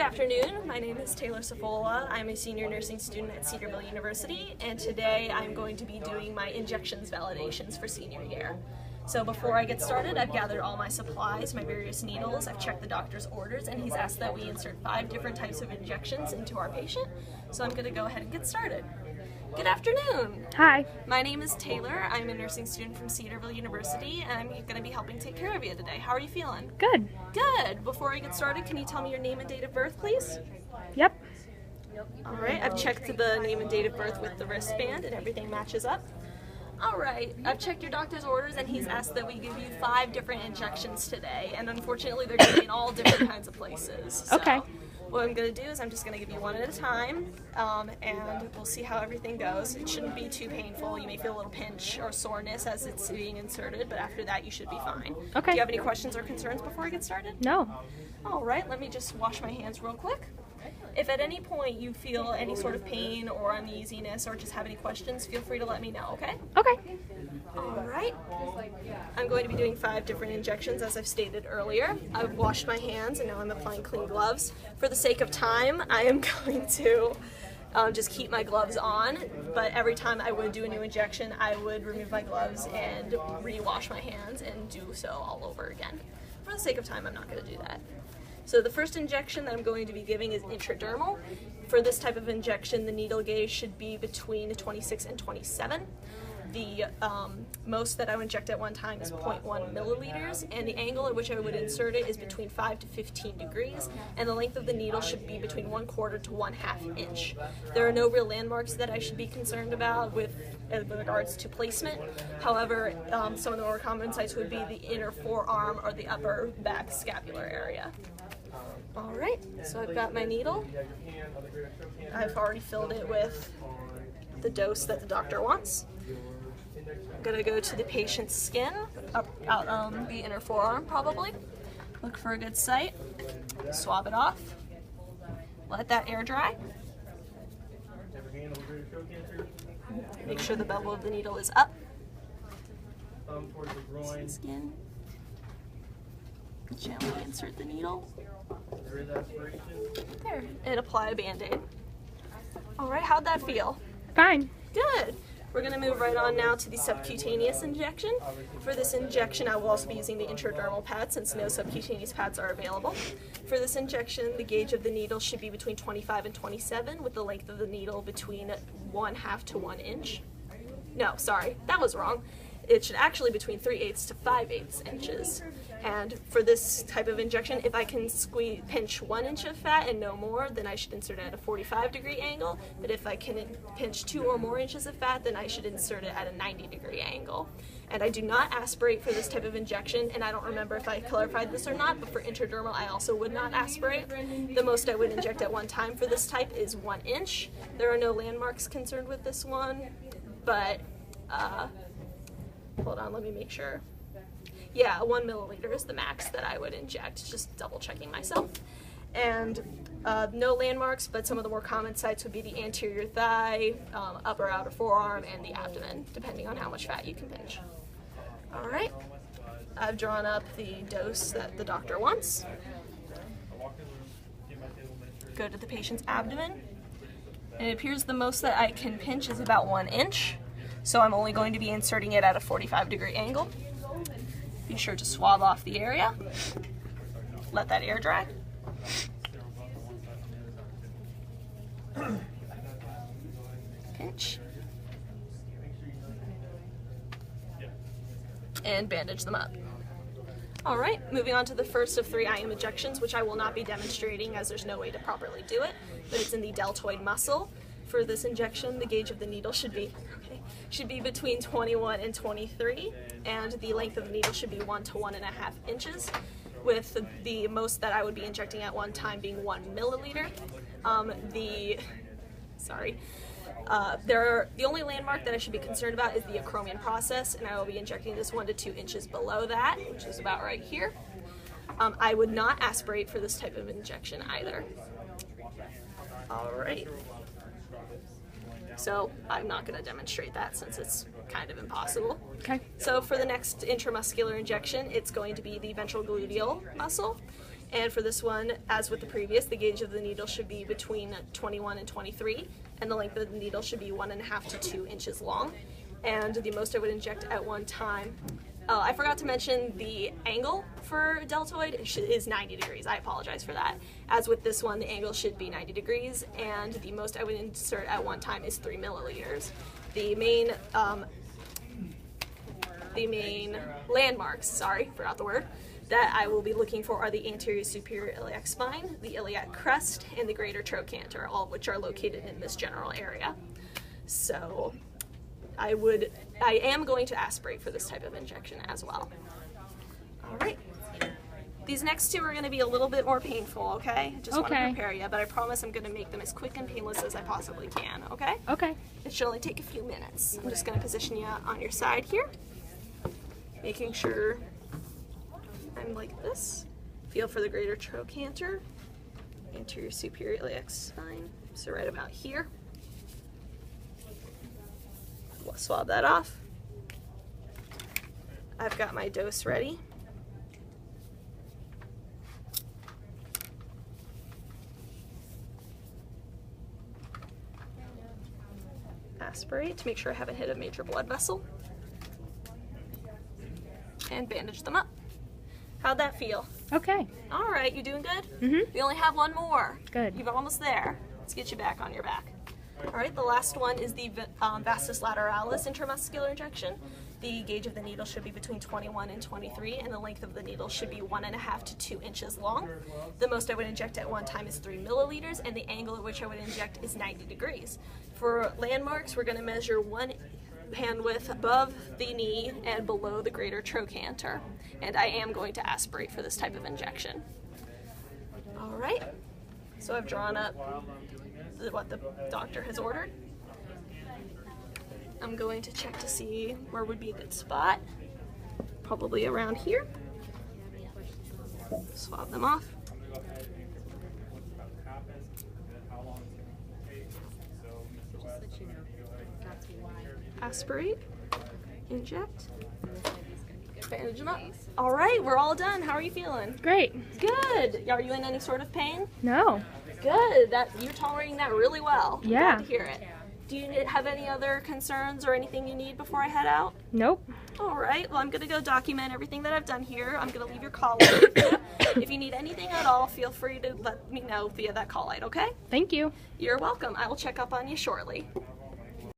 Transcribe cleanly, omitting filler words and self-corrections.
afternoon, my name is Taylor Safola. I'm a senior nursing student at Cedarville University, and today I'm going to be doing my injections validations for senior year. So before I get started, I've gathered all my supplies, my various needles, I've checked the doctor's orders, and he's asked that we insert 5 different types of injections into our patient. So I'm going to go ahead and get started. Good afternoon! Hi. My name is Taylor. I'm a nursing student from Cedarville University, and I'm going to be helping take care of you today. How are you feeling? Good. Good! Before I get started, can you tell me your name and date of birth, please? Yep. Alright, I've checked the name and date of birth with the wristband, and everything matches up. Alright, I've checked your doctor's orders, and he's asked that we give you 5 different injections today, and unfortunately they're going to be in all different kinds of places. So Okay. what I'm going to do is I'm just going to give you one at a time, and we'll see how everything goes. It shouldn't be too painful. You may feel a little pinch or soreness as it's being inserted, but after that you should be fine. Okay. Do you have any questions or concerns before I get started? No. Alright, let me just wash my hands real quick. If at any point you feel any sort of pain or uneasiness or just have any questions, feel free to let me know, okay? Okay. Alright. I'm going to be doing 5 different injections as I've stated earlier. I've washed my hands and now I'm applying clean gloves. For the sake of time, I am going to just keep my gloves on, but every time I would do a new injection, I would remove my gloves and re-wash my hands and do so all over again. For the sake of time, I'm not going to do that. So the first injection that I'm going to be giving is intradermal. For this type of injection, the needle gauge should be between 26 and 27. The most that I would inject at one time is 0.1 milliliters, and the angle at which I would insert it is between 5 to 15 degrees, and the length of the needle should be between 1/4 to 1/2 inch. There are no real landmarks that I should be concerned about with regards to placement. However, some of the more common sites would be the inner forearm or the upper back scapular area. Alright, so I've got my needle. I've already filled it with the dose that the doctor wants. I'm going to go to the patient's skin, out the inner forearm probably. Look for a good site. Swab it off. Let that air dry. Make sure the bevel of the needle is up. Skin. Gently insert the needle. There. And apply a Band-Aid. Alright, how'd that feel? Fine. Good. We're going to move right on now to the subcutaneous injection. For this injection, I will also be using the intradermal pad since no subcutaneous pads are available. For this injection, the gauge of the needle should be between 25 and 27, with the length of the needle between 1/2 to 1 inch. No, sorry, that was wrong. It should actually be between 3/8 to 5/8 inches. And for this type of injection, if I can pinch 1 inch of fat and no more, then I should insert it at a 45-degree angle. But if I can pinch 2 or more inches of fat, then I should insert it at a 90-degree angle. And I do not aspirate for this type of injection, and I don't remember if I clarified this or not, but for intradermal, I also would not aspirate. The most I would inject at one time for this type is 1 inch. There are no landmarks concerned with this one, but hold on, let me make sure. Yeah, 1 milliliter is the max that I would inject, just double checking myself. And no landmarks, but some of the more common sites would be the anterior thigh, upper outer forearm, and the abdomen, depending on how much fat you can pinch. Alright, I've drawn up the dose that the doctor wants. Go to the patient's abdomen. And it appears the most that I can pinch is about 1 inch, so I'm only going to be inserting it at a 45-degree angle. Be sure to swab off the area. Let that air dry. Pinch. And bandage them up. Alright, moving on to the first of 3 IM injections, which I will not be demonstrating as there's no way to properly do it, but it's in the deltoid muscle. For this injection, the gauge of the needle should be between 21 and 23, and the length of the needle should be 1 to 1.5 inches, with the most that I would be injecting at one time being 1 milliliter. The only landmark that I should be concerned about is the acromion process, and I will be injecting this 1 to 2 inches below that, which is about right here. I would not aspirate for this type of injection either. Alright. So I'm not going to demonstrate that since it's kind of impossible. Okay. So for the next intramuscular injection, it's going to be the ventral gluteal muscle. And for this one, as with the previous, the gauge of the needle should be between 21 and 23, and the length of the needle should be 1.5 to 2 inches long. And the most I would inject at one time. I forgot to mention the angle for deltoid is 90 degrees. I apologize for that. As with this one, the angle should be 90 degrees, and the most I would insert at one time is 3 milliliters. The main landmarks, sorry, forgot the word, that I will be looking for are the anterior superior iliac spine, the iliac crest, and the greater trochanter, all of which are located in this general area. So I am going to aspirate for this type of injection as well. All right. These next two are going to be a little bit more painful, okay? Just want to prepare you, but I promise I'm going to make them as quick and painless as I possibly can, okay? Okay. It should only take a few minutes. I'm just going to position you on your side here, making sure I'm like this. Feel for the greater trochanter, anterior superior iliac spine, so right about here. We'll swab that off. I've got my dose ready. Aspirate to make sure I haven't hit a major blood vessel. And bandage them up. How'd that feel? Okay. All right, you doing good? Mm-hmm. We only have one more. Good. You're almost there. Let's get you back on your back. All right, the last one is the vastus lateralis intramuscular injection. The gauge of the needle should be between 21 and 23, and the length of the needle should be 1.5 to 2 inches long. The most I would inject at one time is 3 milliliters, and the angle at which I would inject is 90 degrees. For landmarks, we're going to measure one hand width above the knee and below the greater trochanter, and I am going to aspirate for this type of injection. All right, so I've drawn up what the doctor has ordered. I'm going to check to see where would be a good spot. Probably around here. Swab them off. Aspirate, inject, bandage them up. All right, we're all done. How are you feeling? Great. Good. Are you in any sort of pain? No. Good. You're tolerating that really well. I'm Yeah. glad to hear it. Do you have any other concerns or anything you need before I head out? Nope. All right. Well, I'm going to go document everything that I've done here. I'm going to leave your call light with you. If you need anything at all, feel free to let me know via that call light, okay? Thank you. You're welcome. I will check up on you shortly.